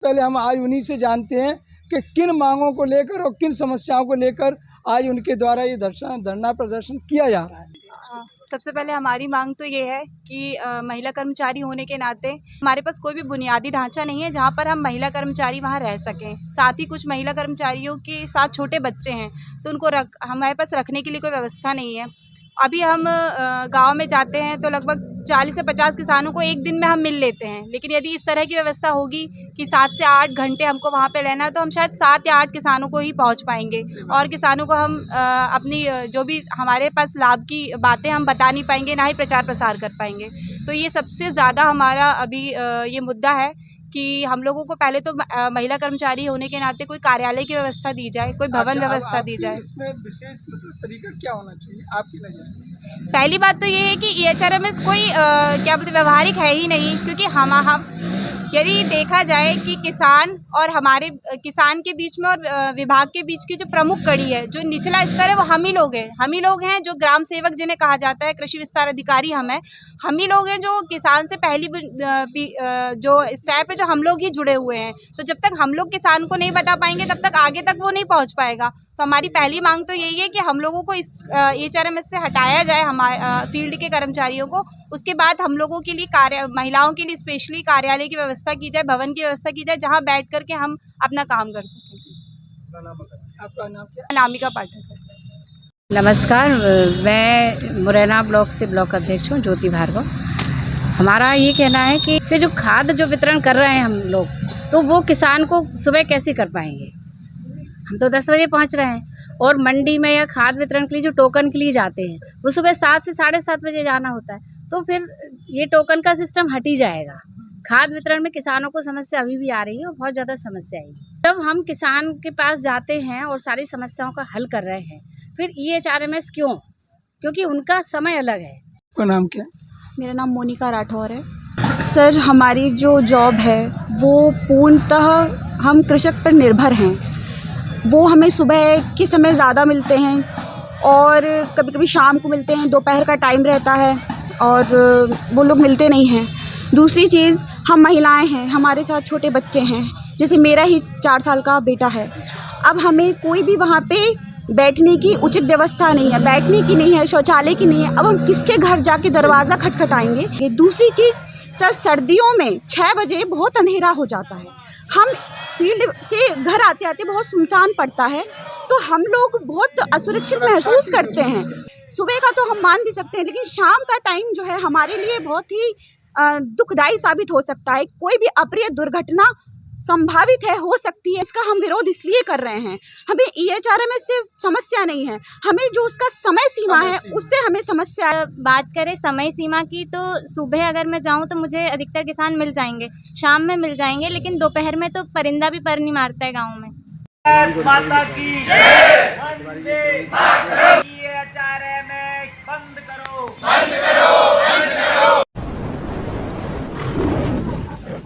पहले हम आज उन्हीं से जानते हैं कि किन मांगों को लेकर और किन समस्याओं को लेकर आज उनके द्वारा ये धरना प्रदर्शन किया जा रहा है। सबसे पहले हमारी मांग तो ये है कि महिला कर्मचारी होने के नाते हमारे पास कोई भी बुनियादी ढांचा नहीं है जहां पर हम महिला कर्मचारी वहां रह सकें। साथ ही कुछ महिला कर्मचारियों के साथ छोटे बच्चे हैं तो उनको हमारे पास रखने के लिए कोई व्यवस्था नहीं है। अभी हम गांव में जाते हैं तो लगभग 40 से 50 किसानों को एक दिन में हम मिल लेते हैं, लेकिन यदि इस तरह की व्यवस्था होगी कि 7 से 8 घंटे हमको वहाँ पे रहना है तो हम शायद 7 या 8 किसानों को ही पहुँच पाएंगे और किसानों को हम अपनी जो भी हमारे पास लाभ की बातें हम बता नहीं पाएंगे, ना ही प्रचार प्रसार कर पाएंगे। तो ये सबसे ज़्यादा हमारा अभी ये मुद्दा है कि हम लोगों को पहले तो महिला कर्मचारी होने के नाते कोई कार्यालय की व्यवस्था दी जाए, कोई भवन व्यवस्था दी जाए। इसमें विशेष तरीका क्या होना चाहिए आपकी नज़र से? पहली बात तो ये है कि EHRMS कोई क्या बोलते व्यवहारिक है ही नहीं, क्योंकि हम यदि देखा जाए कि किसान और हमारे किसान के बीच में और विभाग के बीच की जो प्रमुख कड़ी है, जो निचला स्तर है, वो हम ही लोग हैं जो ग्राम सेवक जिन्हें कहा जाता है, कृषि विस्तार अधिकारी हम ही लोग हैं जो किसान से पहली जो स्टेप है जो हम लोग ही जुड़े हुए हैं। तो जब तक हम लोग किसान को नहीं बता पाएंगे तब तक आगे तक वो नहीं पहुंच पाएगा। तो हमारी पहली मांग तो यही है कि हम लोगों को इस EHRMS से हटाया जाए, हमारे फील्ड के कर्मचारियों को। उसके बाद हम लोगों के लिए महिलाओं के लिए स्पेशली कार्यालय की व्यवस्था की जाए, भवन की व्यवस्था की जाए, जहां बैठ करके हम अपना काम कर सकें। आपका नाम क्या? अनामिका पाठक है। नमस्कार, मैं मुरैना ब्लॉक से ब्लॉक अध्यक्ष हूँ, ज्योति भार्गव। हमारा ये कहना है कि जो खाद जो वितरण कर रहे हैं हम लोग, तो वो किसान को सुबह कैसे कर पाएंगे? हम तो 10 बजे पहुंच रहे हैं और मंडी में या खाद वितरण के लिए जो टोकन के लिए जाते हैं वो सुबह 7 से 7:30 बजे जाना होता है। तो फिर ये टोकन का सिस्टम हट ही जाएगा। खाद वितरण में किसानों को समस्या अभी भी आ रही है और बहुत ज़्यादा समस्या है। जब हम किसान के पास जाते हैं और सारी समस्याओं का हल कर रहे हैं, फिर EHRMS क्यों? क्योंकि उनका समय अलग है। आपका नाम क्या? मेरा नाम मोनिका राठौर है। सर, हमारी जो जॉब है वो पूर्णतः हम कृषक पर निर्भर हैं। वो हमें सुबह के समय ज़्यादा मिलते हैं और कभी कभी शाम को मिलते हैं, दोपहर का टाइम रहता है और वो लोग मिलते नहीं हैं। दूसरी चीज़, हम महिलाएं हैं, हमारे साथ छोटे बच्चे हैं, जैसे मेरा ही 4 साल का बेटा है। अब हमें कोई भी वहाँ पे बैठने की उचित व्यवस्था नहीं है, बैठने की नहीं है, शौचालय की नहीं है। अब हम किसके घर जाके दरवाज़ा खटखटाएंगे? ये दूसरी चीज़, सर सर्दियों में 6 बजे बहुत अंधेरा हो जाता है। हम फील्ड से घर आते आते बहुत सुनसान पड़ता है, तो हम लोग बहुत असुरक्षित महसूस करते हैं। सुबह का तो हम मान भी सकते हैं, लेकिन शाम का टाइम जो है हमारे लिए बहुत ही दुखदायी साबित हो सकता है। कोई भी अप्रिय दुर्घटना संभावित है, हो सकती है। इसका हम विरोध इसलिए कर रहे हैं, हमें EHRMS से समस्या नहीं है, हमें जो उसका समय सीमा है उससे हमें समस्या है। बात करें समय सीमा की, तो सुबह अगर मैं जाऊं तो मुझे अधिकतर किसान मिल जाएंगे, शाम में मिल जाएंगे, लेकिन दोपहर में तो परिंदा भी पर नहीं मारता है गाँव में। माता की जय। वंदे मातरम।